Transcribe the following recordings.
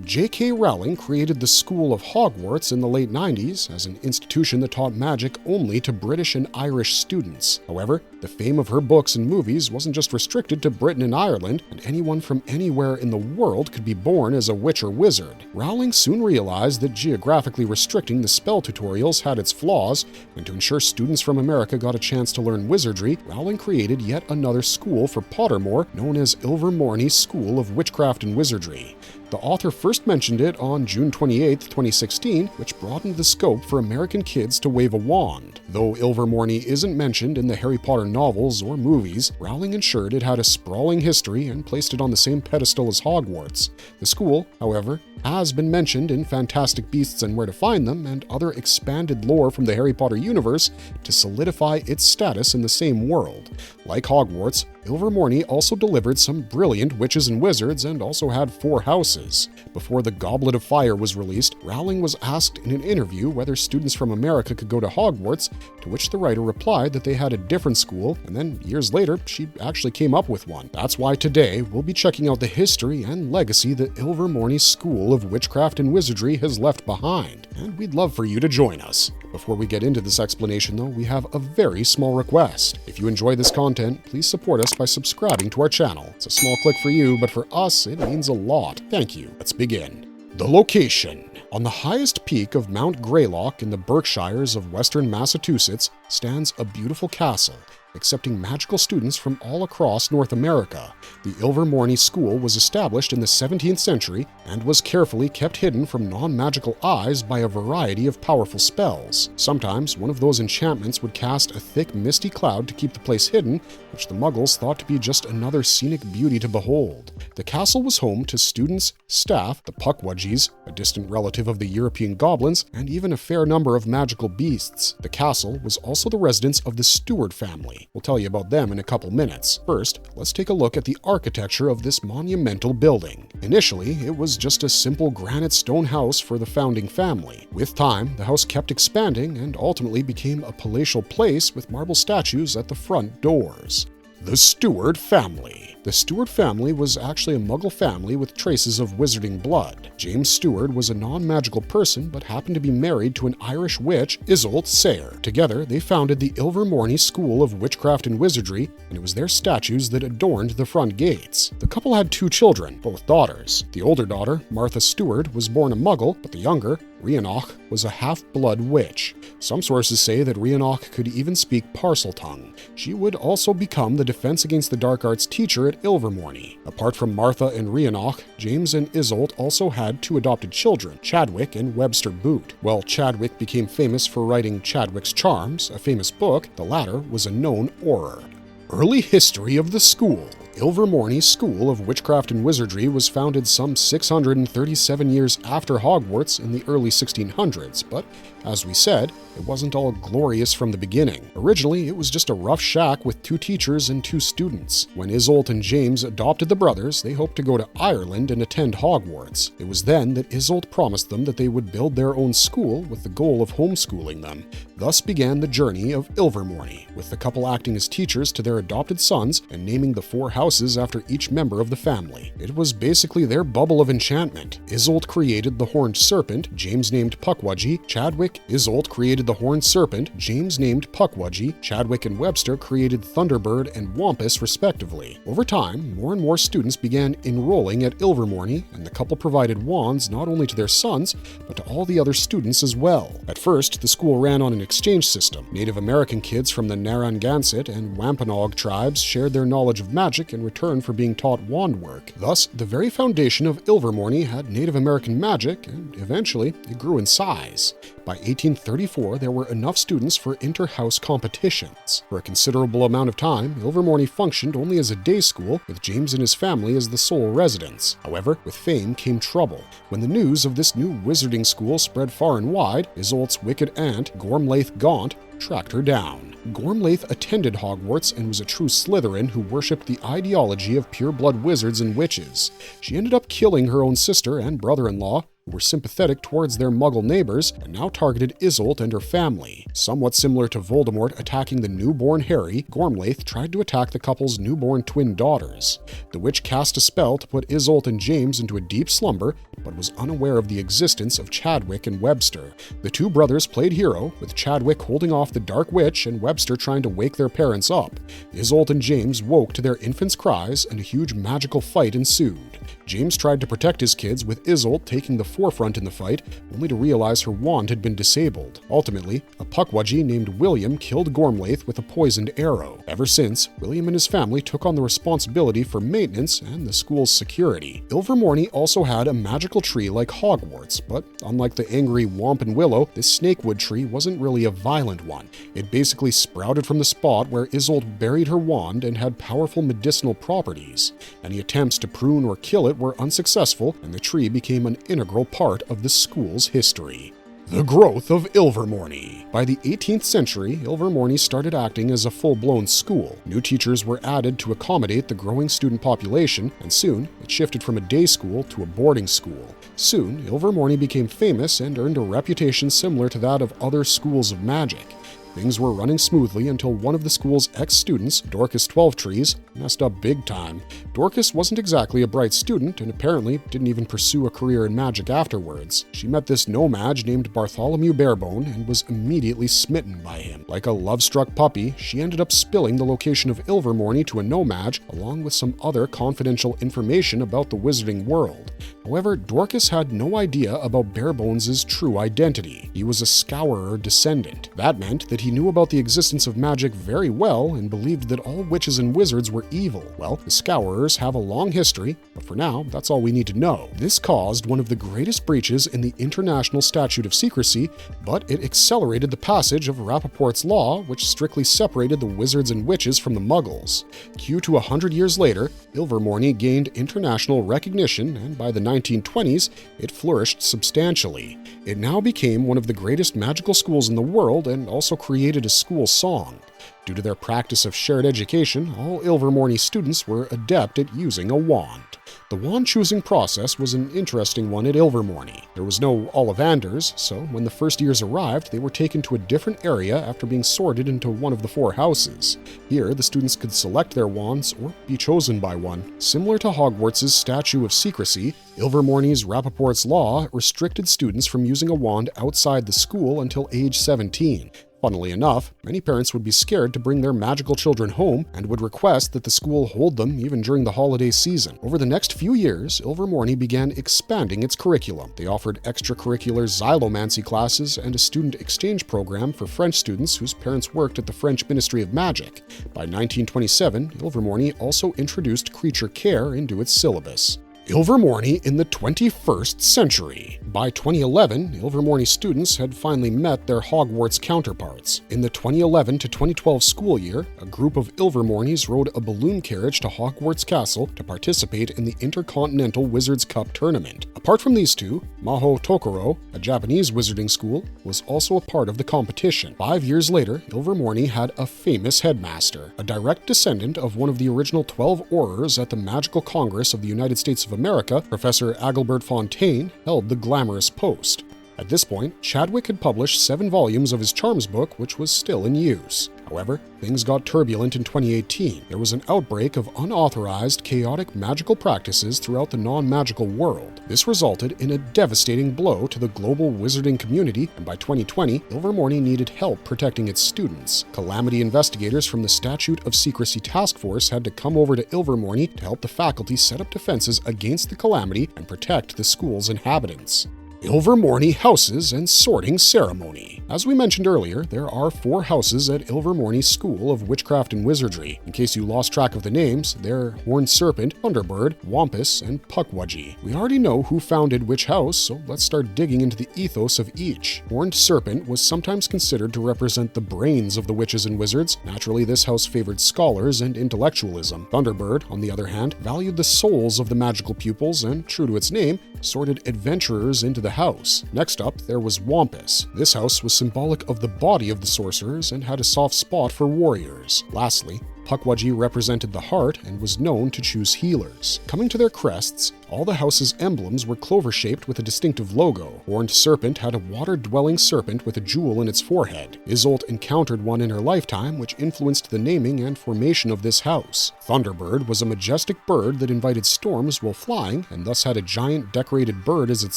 J.K. Rowling created the School of Hogwarts in the late 90s as an institution that taught magic only to British and Irish students. However, the fame of her books and movies wasn't just restricted to Britain and Ireland, and anyone from anywhere in the world could be born as a witch or wizard. Rowling soon realized that geographically restricting the spell tutorials had its flaws, and to ensure students from America got a chance to learn wizardry, Rowling created yet another school for Pottermore known as Ilvermorny School of Witchcraft and Wizardry. The author first mentioned it on June 28, 2016, which broadened the scope for American kids to wave a wand. Though Ilvermorny isn't mentioned in the Harry Potter novels or movies, Rowling ensured it had a sprawling history and placed it on the same pedestal as Hogwarts. The school, however, has been mentioned in Fantastic Beasts and Where to Find Them and other expanded lore from the Harry Potter universe to solidify its status in the same world. Like Hogwarts, Ilvermorny also delivered some brilliant witches and wizards and also had 4 houses. Before the Goblet of Fire was released, Rowling was asked in an interview whether students from America could go to Hogwarts, to which the writer replied that they had a different school, and then years later, she actually came up with one. That's why today we'll be checking out the history and legacy that Ilvermorny School of Witchcraft and Wizardry has left behind, and we'd love for you to join us. Before we get into this explanation, though, we have a very small request. If you enjoy this content, please support us by subscribing to our channel. It's a small click for you, but for us, it means a lot. Thank you. Let's begin. The location. On the highest peak of Mount Greylock in the Berkshires of western Massachusetts stands a beautiful castle, accepting magical students from all across North America. The Ilvermorny School was established in the 17th century and was carefully kept hidden from non-magical eyes by a variety of powerful spells. Sometimes one of those enchantments would cast a thick misty cloud to keep the place hidden, which the Muggles thought to be just another scenic beauty to behold. The castle was home to students, staff, the Pukwudgies, a distant relative of the European goblins, and even a fair number of magical beasts. The castle was also the residence of the Stewart family. We'll tell you about them in a couple minutes. First, let's take a look at the architecture of this monumental building. Initially, it was just a simple granite stone house for the founding family. With time, the house kept expanding and ultimately became a palatial place with marble statues at the front doors. The Stewart Family. The Stewart family was actually a Muggle family with traces of wizarding blood. James Stewart was a non-magical person but happened to be married to an Irish witch, Isolde Sayre. Together, they founded the Ilvermorny School of Witchcraft and Wizardry, and it was their statues that adorned the front gates. The couple had 2 children, both daughters. The older daughter, Martha Stewart, was born a Muggle, but the younger, Rhiannoch, was a half-blood witch. Some sources say that Rhiannoch could even speak Parseltongue. She would also become the Defense Against the Dark Arts teacher at Ilvermorny. Apart from Martha and Rhiannoch, James and Isolde also had 2 adopted children, Chadwick and Webster Boot. While Chadwick became famous for writing Chadwick's Charms, a famous book, the latter was a known Auror. Early history of the school. Ilvermorny School of Witchcraft and Wizardry was founded some 637 years after Hogwarts in the early 1600s, but as we said, it wasn't all glorious from the beginning. Originally, it was just a rough shack with 2 teachers and 2 students. When Isolde and James adopted the brothers, they hoped to go to Ireland and attend Hogwarts. It was then that Isolde promised them that they would build their own school with the goal of homeschooling them. Thus began the journey of Ilvermorny, with the couple acting as teachers to their adopted sons and naming the 4 houses after each member of the family. It was basically their bubble of enchantment. Isolde created the Horned Serpent, James named Pukwudgie. Chadwick, Isolde created the Horned Serpent, James named Pukwudgie. Chadwick and Webster created Thunderbird and Wampus, respectively. Over time, more and more students began enrolling at Ilvermorny, and the couple provided wands not only to their sons, but to all the other students as well. At first, the school ran on an exchange system. Native American kids from the Narragansett and Wampanoag tribes shared their knowledge of magic in return for being taught wand work. Thus, the very foundation of Ilvermorny had Native American magic, and eventually it grew in size. By 1834, there were enough students for inter-house competitions. For a considerable amount of time, Ilvermorny functioned only as a day school, with James and his family as the sole residents. However, with fame came trouble. When the news of this new wizarding school spread far and wide, Isolde's wicked aunt, Gormlaith Gaunt, tracked her down. Gormlaith attended Hogwarts and was a true Slytherin who worshipped the ideology of pure-blood wizards and witches. She ended up killing her own sister and brother-in-law, who were sympathetic towards their Muggle neighbors and now targeted Isolde and her family. Somewhat similar to Voldemort attacking the newborn Harry, Gormlaith tried to attack the couple's newborn twin daughters. The witch cast a spell to put Isolde and James into a deep slumber, but was unaware of the existence of Chadwick and Webster. The two brothers played hero, with Chadwick holding off the Dark Witch and Webster trying to wake their parents up. Isolde and James woke to their infant's cries, and a huge magical fight ensued. James tried to protect his kids, with Isolde taking the forefront in the fight, only to realize her wand had been disabled. Ultimately, a Pukwudgie named William killed Gormlaith with a poisoned arrow. Ever since, William and his family took on the responsibility for maintenance and the school's security. Ilvermorny also had a magical tree like Hogwarts, but unlike the angry Whomping Willow, this snakewood tree wasn't really a violent one. It basically sprouted from the spot where Isolde buried her wand and had powerful medicinal properties. Any attempts to prune or kill it were unsuccessful, and the tree became an integral part of the school's history. The growth of Ilvermorny. By the 18th century, Ilvermorny started acting as a full-blown school. New teachers were added to accommodate the growing student population, and soon it shifted from a day school to a boarding school. Soon, Ilvermorny became famous and earned a reputation similar to that of other schools of magic. Things were running smoothly until one of the school's ex-students, Dorcas Twelvetrees, messed up big time. Dorcas wasn't exactly a bright student and apparently didn't even pursue a career in magic afterwards. She met this no-mage named Bartholomew Barebone and was immediately smitten by him. Like a love-struck puppy, she ended up spilling the location of Ilvermorny to a no-mage along with some other confidential information about the wizarding world. However, Dorcas had no idea about Barebones' true identity. He was a Scourer descendant. That meant that he knew about the existence of magic very well and believed that all witches and wizards were evil. Well, the Scourers have a long history, but for now, that's all we need to know. This caused one of the greatest breaches in the International Statute of Secrecy, but it accelerated the passage of Rappaport's Law, which strictly separated the wizards and witches from the Muggles. Cue to 100 years later, Ilvermorny gained international recognition, and by the 1920s, it flourished substantially. It now became one of the greatest magical schools in the world and also created a school song. Due to their practice of shared education, all Ilvermorny students were adept at using a wand. The wand-choosing process was an interesting one at Ilvermorny. There was no Ollivanders, so when the first years arrived, they were taken to a different area after being sorted into one of the 4 houses. Here, the students could select their wands or be chosen by one. Similar to Hogwarts' Statue of Secrecy, Ilvermorny's Rappaport's Law restricted students from using a wand outside the school until age 17. Funnily enough, many parents would be scared to bring their magical children home and would request that the school hold them even during the holiday season. Over the next few years, Ilvermorny began expanding its curriculum. They offered extracurricular xylomancy classes and a student exchange program for French students whose parents worked at the French Ministry of Magic. By 1927, Ilvermorny also introduced creature care into its syllabus. Ilvermorny in the 21st century. By 2011, Ilvermorny students had finally met their Hogwarts counterparts. In the 2011 to 2012 school year, a group of Ilvermornys rode a balloon carriage to Hogwarts Castle to participate in the Intercontinental Wizards Cup tournament. Apart from these two, Maho Tokoro, a Japanese wizarding school, was also a part of the competition. 5 years later, Ilvermorny had a famous headmaster, a direct descendant of one of the original 12 Aurors at the Magical Congress of the United States of America. Professor Agilbert Fontaine held the glamorous post. At this point, Chadwick had published 7 volumes of his Charms book, which was still in use. However, things got turbulent in 2018. There was an outbreak of unauthorized, chaotic magical practices throughout the non-magical world. This resulted in a devastating blow to the global wizarding community, and by 2020, Ilvermorny needed help protecting its students. Calamity investigators from the Statute of Secrecy Task Force had to come over to Ilvermorny to help the faculty set up defenses against the calamity and protect the school's inhabitants. Ilvermorny Houses and Sorting Ceremony. As we mentioned earlier, there are 4 houses at Ilvermorny School of Witchcraft and Wizardry. In case you lost track of the names, they're Horned Serpent, Thunderbird, Wampus, and Pukwudgie. We already know who founded which house, so let's start digging into the ethos of each. Horned Serpent was sometimes considered to represent the brains of the witches and wizards. Naturally, this house favored scholars and intellectualism. Thunderbird, on the other hand, valued the souls of the magical pupils and, true to its name, sorted adventurers into the house. Next up, there was Wampus. This house was symbolic of the body of the sorcerers and had a soft spot for warriors. Lastly, Pukwudgie represented the heart and was known to choose healers. Coming to their crests, All the house's emblems were clover-shaped with a distinctive logo. Horned Serpent had a water-dwelling serpent with a jewel in its forehead. Isolde encountered one in her lifetime, which influenced the naming and formation of this house. Thunderbird was a majestic bird that invited storms while flying, and thus had a giant decorated bird as its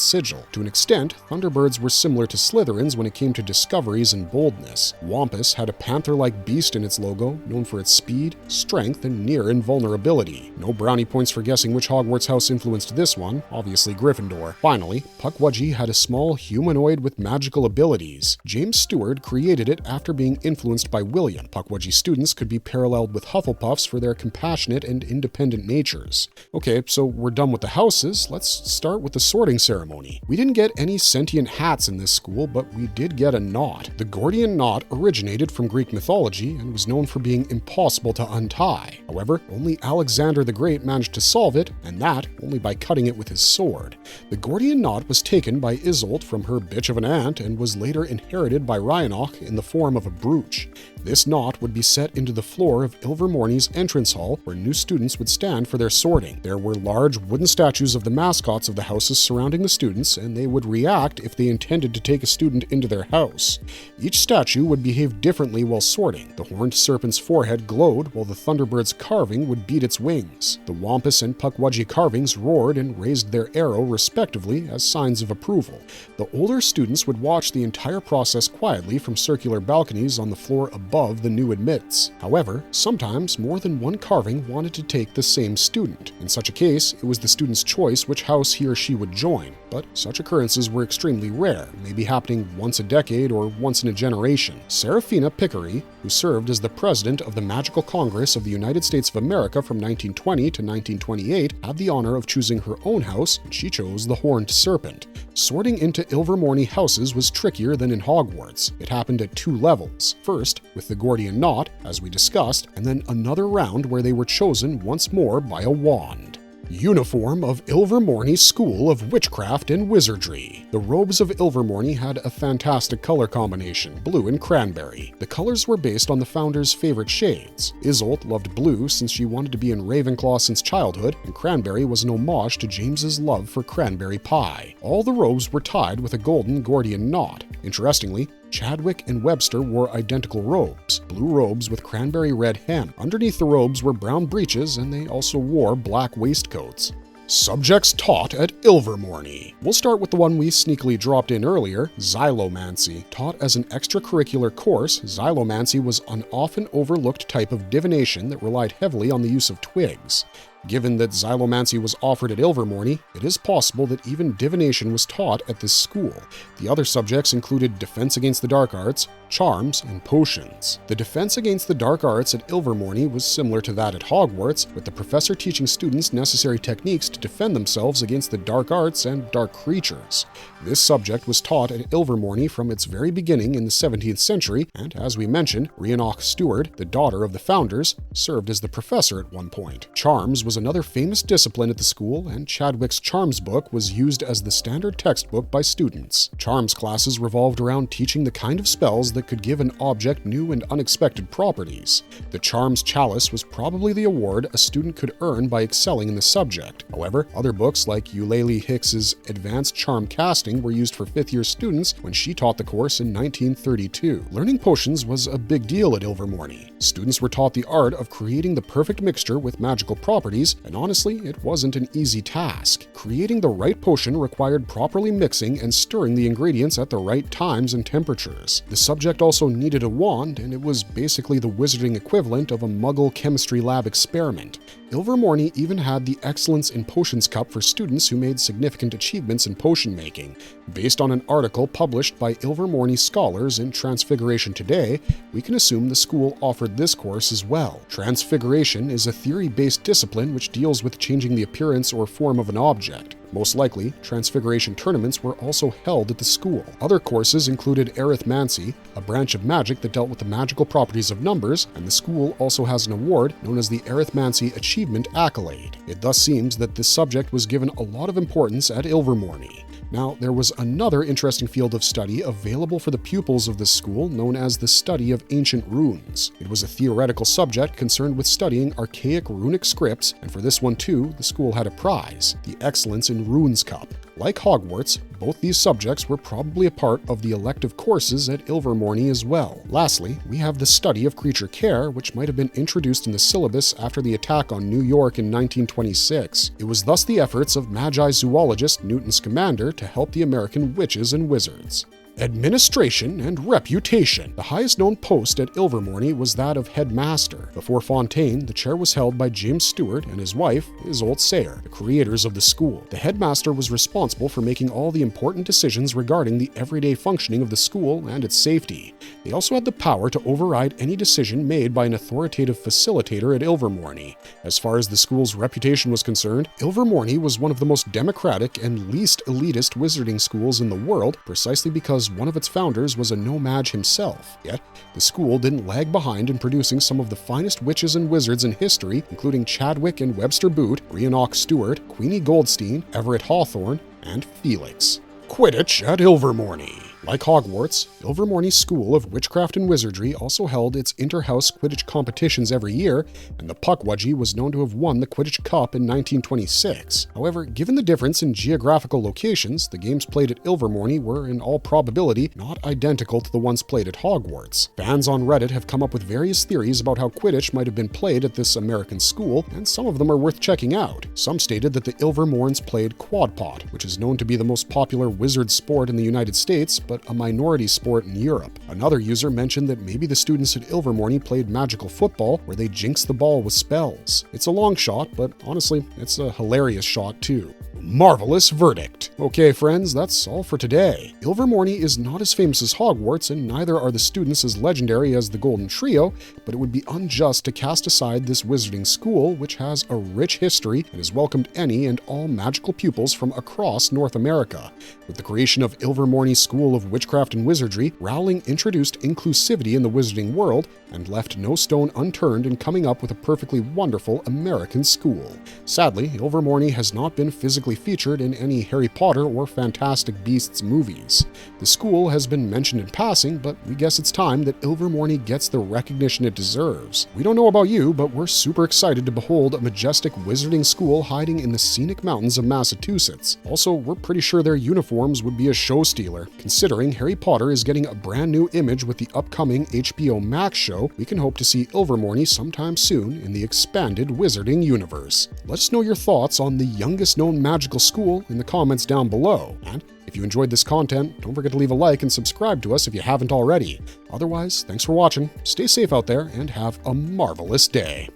sigil. To an extent, Thunderbirds were similar to Slytherins when it came to discoveries and boldness. Wampus had a panther-like beast in its logo, known for its speed, strength, and near invulnerability. No brownie points for guessing which Hogwarts house influenced this one, obviously Gryffindor. Finally, Pukwudgie had a small humanoid with magical abilities. James Stewart created it after being influenced by William. Pukwudgie students could be paralleled with Hufflepuffs for their compassionate and independent natures. Okay, so we're done with the houses. Let's start with the sorting ceremony. We didn't get any sentient hats in this school, but we did get a knot. The Gordian knot originated from Greek mythology and was known for being impossible to untie. However, only Alexander the Great managed to solve it, and that only by cutting it with his sword. The Gordian knot was taken by Isolde from her bitch of an aunt and was later inherited by Rhinoch in the form of a brooch. This knot would be set into the floor of Ilvermorny's entrance hall, where new students would stand for their sorting. There were large wooden statues of the mascots of the houses surrounding the students, and they would react if they intended to take a student into their house. Each statue would behave differently while sorting. The horned serpent's forehead glowed, while the Thunderbird's carving would beat its wings. The Wampus and Pukwudgie carvings roared and raised their arrow respectively as signs of approval. The older students would watch the entire process quietly from circular balconies on the floor above the new admits. However, sometimes more than one carving wanted to take the same student. In such a case, it was the student's choice which house he or she would join, but such occurrences were extremely rare, maybe happening once a decade or once in a generation. Seraphina Pickery, who served as the president of the Magical Congress of the United States of America from 1920 to 1928, had the honor of choosing her own house, and she chose the Horned Serpent. Sorting into Ilvermorny houses was trickier than in Hogwarts. It happened at two levels. First, with the Gordian knot, as we discussed, and then another round where they were chosen once more by a wand. Uniform of Ilvermorny School of Witchcraft and Wizardry. The robes of Ilvermorny had a fantastic color combination, blue and cranberry. The colors were based on the founder's favorite shades. Isolde loved blue since she wanted to be in Ravenclaw since childhood, and cranberry was an homage to James's love for cranberry pie. All the robes were tied with a golden Gordian knot. Interestingly, Chadwick and Webster wore identical robes, blue robes with cranberry red hem. Underneath the robes were brown breeches, and they also wore black waistcoats. Subjects taught at Ilvermorny. We'll start with the one we sneakily dropped in earlier, Xylomancy. Taught as an extracurricular course, Xylomancy was an often overlooked type of divination that relied heavily on the use of twigs. Given that Xylomancy was offered at Ilvermorny, it is possible that even divination was taught at this school. The other subjects included defense against the dark arts, charms, and potions. The defense against the dark arts at Ilvermorny was similar to that at Hogwarts, with the professor teaching students necessary techniques to defend themselves against the dark arts and dark creatures. This subject was taught at Ilvermorny from its very beginning in the 17th century, and as we mentioned, Rhinoch Stewart, the daughter of the founders, served as the professor at one point. Charms was another famous discipline at the school, and Chadwick's Charms book was used as the standard textbook by students. Charms classes revolved around teaching the kind of spells that could give an object new and unexpected properties. The Charms Chalice was probably the award a student could earn by excelling in the subject. However, other books like Eulalie Hicks's Advanced Charm Casting were used for fifth-year students when she taught the course in 1932. Learning potions was a big deal at Ilvermorny. Students were taught the art of creating the perfect mixture with magical properties, and honestly, it wasn't an easy task. Creating the right potion required properly mixing and stirring the ingredients at the right times and temperatures. The subject also needed a wand, and it was basically the wizarding equivalent of a Muggle chemistry lab experiment. Ilvermorny even had the Excellence in Potions Cup for students who made significant achievements in potion making. Based on an article published by Ilvermorny scholars in Transfiguration Today, we can assume the school offered this course as well. Transfiguration is a theory-based discipline which deals with changing the appearance or form of an object. Most likely, Transfiguration tournaments were also held at the school. Other courses included Arithmancy, a branch of magic that dealt with the magical properties of numbers, and the school also has an award known as the Arithmancy Achievement Accolade. It thus seems that this subject was given a lot of importance at Ilvermorny. Now, there was another interesting field of study available for the pupils of this school known as the study of ancient runes. It was a theoretical subject concerned with studying archaic runic scripts, and for this one too, the school had a prize, the Excellence in Runes Cup. Like Hogwarts, both these subjects were probably a part of the elective courses at Ilvermorny as well. Lastly, we have the study of creature care, which might have been introduced in the syllabus after the attack on New York in 1926. It was thus the efforts of Magi zoologist Newton Scamander to help the American witches and wizards. Administration and reputation. The highest known post at Ilvermorny was that of headmaster. Before Fontaine, the chair was held by James Stewart and his wife, Isolde Sayre, the creators of the school. The headmaster was responsible for making all the important decisions regarding the everyday functioning of the school and its safety. They also had the power to override any decision made by an authoritative facilitator at Ilvermorny. As far as the school's reputation was concerned, Ilvermorny was one of the most democratic and least elitist wizarding schools in the world, precisely because one of its founders was a no-maj himself. Yet, the school didn't lag behind in producing some of the finest witches and wizards in history, including Chadwick and Webster Boot, Rhiannoch Stewart, Queenie Goldstein, Everett Hawthorne, and Felix. Quidditch at Ilvermorny. Like Hogwarts, Ilvermorny's School of Witchcraft and Wizardry also held its inter-house Quidditch competitions every year, and the Puckwudgie was known to have won the Quidditch Cup in 1926. However, given the difference in geographical locations, the games played at Ilvermorny were, in all probability, not identical to the ones played at Hogwarts. Fans on Reddit have come up with various theories about how Quidditch might have been played at this American school, and some of them are worth checking out. Some stated that the Ilvermorns played quadpot, which is known to be the most popular wizard sport in the United States, but a minority sport in Europe. Another user mentioned that maybe the students at Ilvermorny played magical football, where they jinx the ball with spells. It's a long shot, but honestly, it's a hilarious shot too. Marvelous verdict. Okay, friends, that's all for today. Ilvermorny is not as famous as Hogwarts, and neither are the students as legendary as the Golden Trio, but it would be unjust to cast aside this wizarding school, which has a rich history and has welcomed any and all magical pupils from across North America. With the creation of Ilvermorny's School of Witchcraft and Wizardry, Rowling introduced inclusivity in the wizarding world and left no stone unturned in coming up with a perfectly wonderful American school. Sadly, Ilvermorny has not been physically featured in any Harry Potter or Fantastic Beasts movies. The school has been mentioned in passing, but we guess it's time that Ilvermorny gets the recognition it deserves. We don't know about you, but we're super excited to behold a majestic wizarding school hiding in the scenic mountains of Massachusetts. Also, we're pretty sure their uniforms would be a show stealer. Considering Harry Potter is getting a brand new image with the upcoming HBO Max show, we can hope to see Ilvermorny sometime soon in the expanded wizarding universe. Let us know your thoughts on the youngest known magical school in the comments down below. And if you enjoyed this content, don't forget to leave a like and subscribe to us if you haven't already. Otherwise, thanks for watching, stay safe out there, and have a marvelous day.